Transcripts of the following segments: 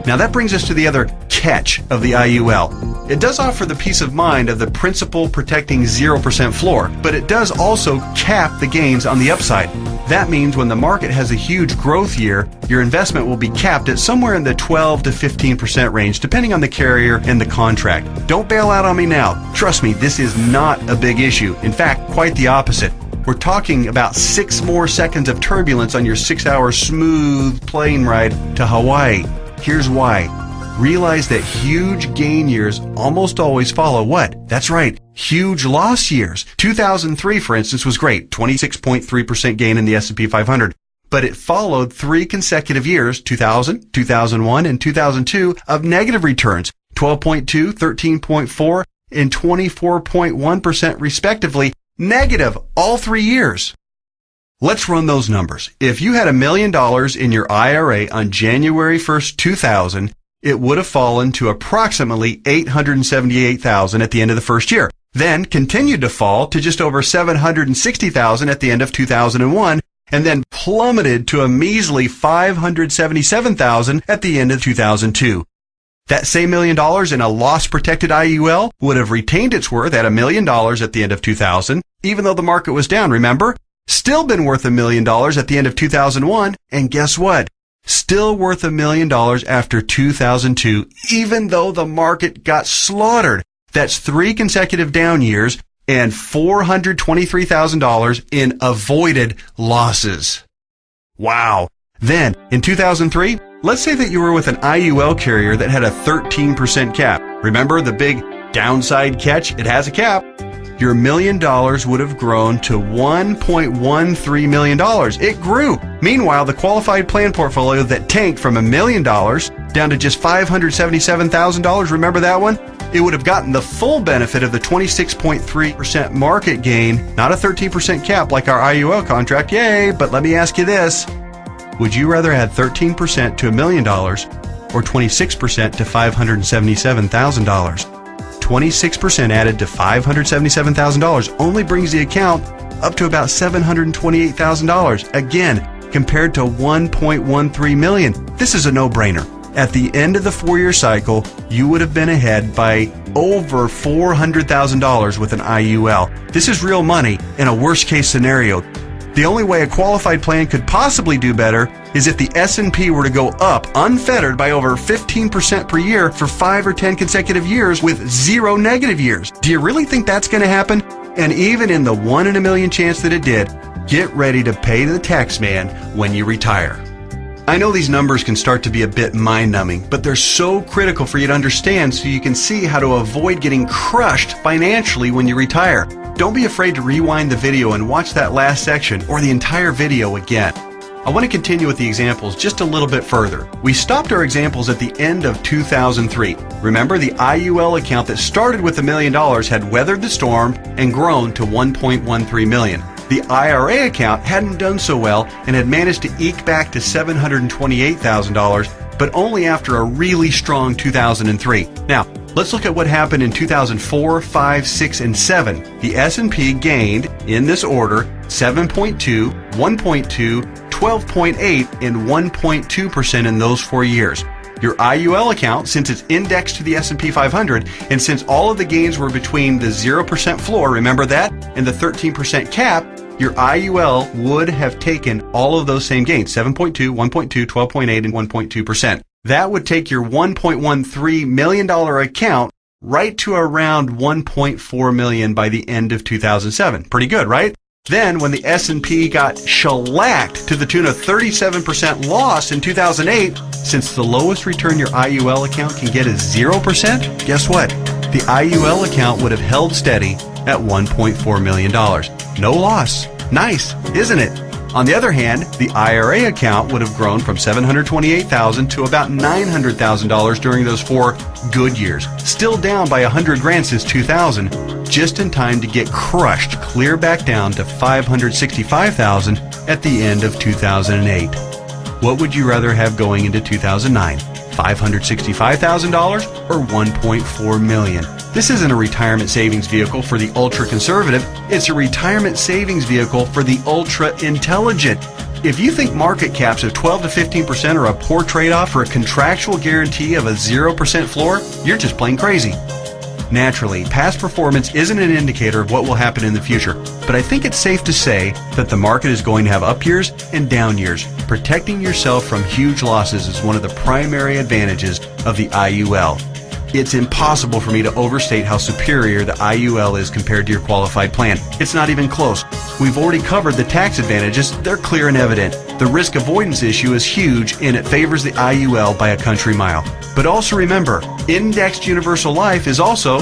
Now that brings us to the other catch of the IUL. It does offer the peace of mind of the principal protecting 0% floor, but it does also cap the gains on the upside. That means when the market has a huge growth year, your investment will be capped at somewhere in the 12 to 15% range, depending on the carrier and the contract. Don't bail out on me now. Trust me, this is not a big issue. In fact, quite the opposite. We're talking about 6 more seconds of turbulence on your 6-hour smooth plane ride to Hawaii. Here's why. Realize that huge gain years almost always follow what? That's right, huge loss years. 2003, for instance, was great, 26.3% gain in the S&P 500. But it followed 3 consecutive years, 2000, 2001, and 2002, of negative returns, 12.2, 13.4, and 24.1% respectively, negative all 3 years. Let's run those numbers. If you had $1 million in your IRA on January 1st, 2000, it would have fallen to approximately $878,000 at the end of the first year, then continued to fall to just over $760,000 at the end of 2001, and then plummeted to a measly $577,000 at the end of 2002. That same $1 million in a loss-protected IUL would have retained its worth at $1 million at the end of 2000, even though the market was down, remember? Still been worth $1 million at the end of 2001, and guess what? Still worth $1 million after 2002, even though the market got slaughtered. That's 3 consecutive down years and $423,000 in avoided losses. Wow. Then, in 2003, let's say that you were with an IUL carrier that had a 13% cap. Remember the big downside catch? It has a cap. Your $1 million would have grown to $1.13 million. It grew. Meanwhile, the qualified plan portfolio that tanked from $1 million down to just $577,000, remember that one? It would have gotten the full benefit of the 26.3% market gain, not a 13% cap like our IUL contract. Yay! But let me ask you this. Would you rather add 13% to $1 million or 26% to $577,000? 26% added to $577,000 only brings the account up to about $728,000. Again, compared to $1.13 million. This is a no-brainer. At the end of the 4-year cycle, you would have been ahead by over $400,000 with an IUL. This is real money in a worst-case scenario. The only way a qualified plan could possibly do better is if the S&P were to go up unfettered by over 15% per year for 5 or 10 consecutive years with 0 negative years. Do you really think that's going to happen? And even in the 1 in a million chance that it did, get ready to pay the tax man when you retire. I know these numbers can start to be a bit mind-numbing, but they're so critical for you to understand so you can see how to avoid getting crushed financially when you retire. Don't be afraid to rewind the video and watch that last section or the entire video again. I want to continue with the examples just a little bit further. We stopped our examples at the end of 2003. Remember, the IUL account that started with $1 million had weathered the storm and grown to $1.13 million. The IRA account hadn't done so well and had managed to eke back to $728,000, but only after a really strong 2003. Now, let's look at what happened in 2004, 5, 6, and 7. The S&P gained, in this order, 7.2, 1.2, 12.8, and 1.2% in those 4 years. Your IUL account, since it's indexed to the S&P 500, and since all of the gains were between the 0% floor, remember that, and the 13% cap, your IUL would have taken all of those same gains, 7.2, 1.2, 12.8, and 1.2%. That would take your $1.13 million account right to around $1.4 million by the end of 2007. Pretty good, right? Then, when the S&P got shellacked to the tune of 37% loss in 2008, since the lowest return your IUL account can get is 0%, guess what? The IUL account would have held steady at $1.4 million. No loss. Nice, isn't it? On the other hand, the IRA account would have grown from $728,000 to about $900,000 during those 4 good years, still down by $100,000 since 2000, just in time to get crushed clear back down to $565,000 at the end of 2008. What would you rather have going into 2009? $565,000 or $1.4 million? This isn't a retirement savings vehicle for the ultra-conservative. It's a retirement savings vehicle for the ultra-intelligent. If you think market caps of 12 to 15% are a poor trade-off for a contractual guarantee of a 0% floor, you're just plain crazy. Naturally, past performance isn't an indicator of what will happen in the future, but I think it's safe to say that the market is going to have up years and down years. Protecting yourself from huge losses is one of the primary advantages of the IUL. It's impossible for me to overstate how superior the IUL is compared to your qualified plan. It's not even close. We've already covered the tax advantages. They're clear and evident. The risk avoidance issue is huge, and it favors the IUL by a country mile. But also remember, Indexed Universal Life is also,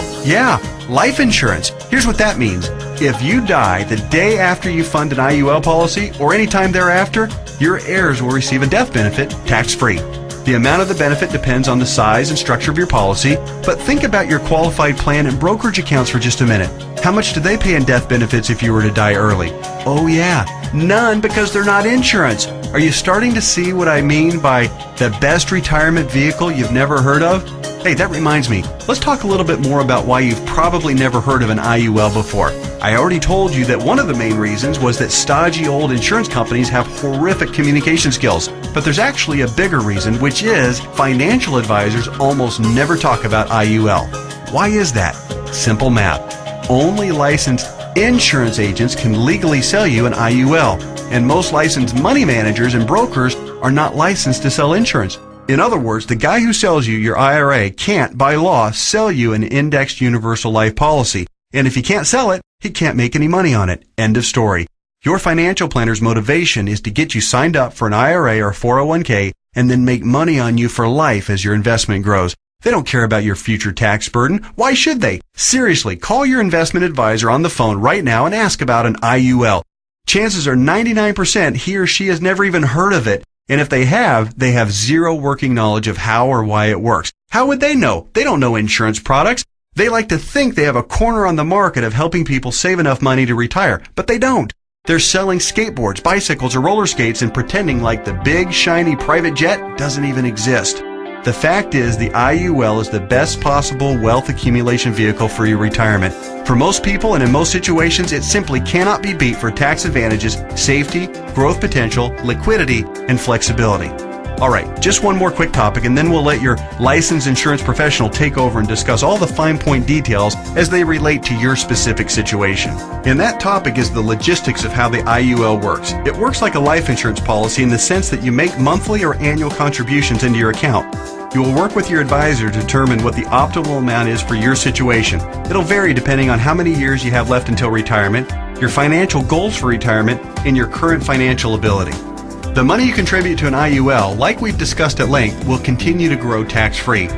life insurance. Here's what that means. If you die the day after you fund an IUL policy or any time thereafter, your heirs will receive a death benefit tax-free. The amount of the benefit depends on the size and structure of your policy, but think about your qualified plan and brokerage accounts for just a minute. How much do they pay in death benefits if you were to die early? Oh yeah, none, because they're not insurance. Are you starting to see what I mean by the best retirement vehicle you've never heard of? Hey, that reminds me, let's talk a little bit more about why you've probably never heard of an IUL before. I already told you that one of the main reasons was that stodgy old insurance companies have horrific communication skills. But there's actually a bigger reason, which is financial advisors almost never talk about IUL. Why is that? Simple math. Only licensed insurance agents can legally sell you an IUL, and most licensed money managers and brokers are not licensed to sell insurance. In other words, the guy who sells you your IRA can't, by law, sell you an indexed universal life policy. And if he can't sell it, he can't make any money on it. End of story. Your financial planner's motivation is to get you signed up for an IRA or 401k and then make money on you for life as your investment grows. They don't care about your future tax burden. Why should they? Seriously, call your investment advisor on the phone right now and ask about an IUL. Chances are 99% he or she has never even heard of it. And if they have zero working knowledge of how or why it works. How would they know? They don't know insurance products. They like to think they have a corner on the market of helping people save enough money to retire, but they don't. They're selling skateboards, bicycles, or roller skates and pretending like the big, shiny private jet doesn't even exist. The fact is, the IUL is the best possible wealth accumulation vehicle for your retirement. For most people and in most situations, it simply cannot be beat for tax advantages, safety, growth potential, liquidity, and flexibility. Alright, just one more quick topic and then we'll let your licensed insurance professional take over and discuss all the fine point details as they relate to your specific situation. And that topic is the logistics of how the IUL works. It works like a life insurance policy in the sense that you make monthly or annual contributions into your account. You will work with your advisor to determine what the optimal amount is for your situation. It'll vary depending on how many years you have left until retirement, your financial goals for retirement, and your current financial ability. The money you contribute to an IUL, like we've discussed at length, will continue to grow tax-free.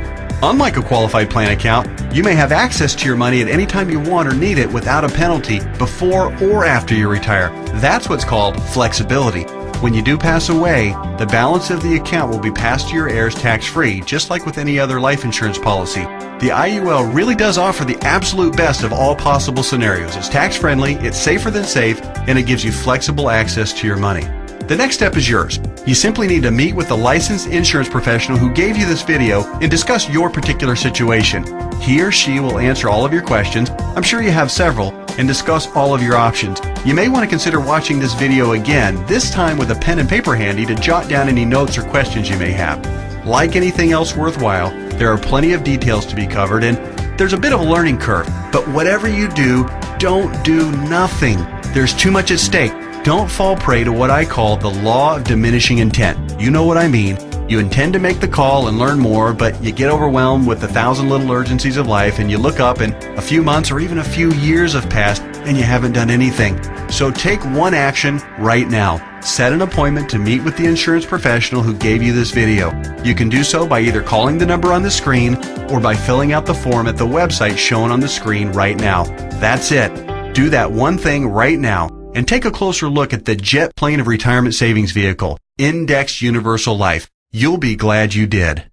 Unlike a qualified plan account, you may have access to your money at any time you want or need it without a penalty before or after you retire. That's what's called flexibility. When you do pass away, the balance of the account will be passed to your heirs tax-free, just like with any other life insurance policy. The IUL really does offer the absolute best of all possible scenarios. It's tax-friendly, it's safer than safe, and it gives you flexible access to your money. The next step is yours. You simply need to meet with the licensed insurance professional who gave you this video and discuss your particular situation. He or she will answer all of your questions, I'm sure you have several, and discuss all of your options. You may want to consider watching this video again, this time with a pen and paper handy to jot down any notes or questions you may have. Like anything else worthwhile, there are plenty of details to be covered and there's a bit of a learning curve. But whatever you do, don't do nothing. There's too much at stake. Don't fall prey to what I call the law of diminishing intent. You know what I mean. You intend to make the call and learn more, but you get overwhelmed with 1,000 little urgencies of life and you look up and a few months or even a few years have passed and you haven't done anything. So take one action right now. Set an appointment to meet with the insurance professional who gave you this video. You can do so by either calling the number on the screen or by filling out the form at the website shown on the screen right now. That's it. Do that one thing right now. And take a closer look at the jet plane of retirement savings vehicle, Indexed Universal Life. You'll be glad you did.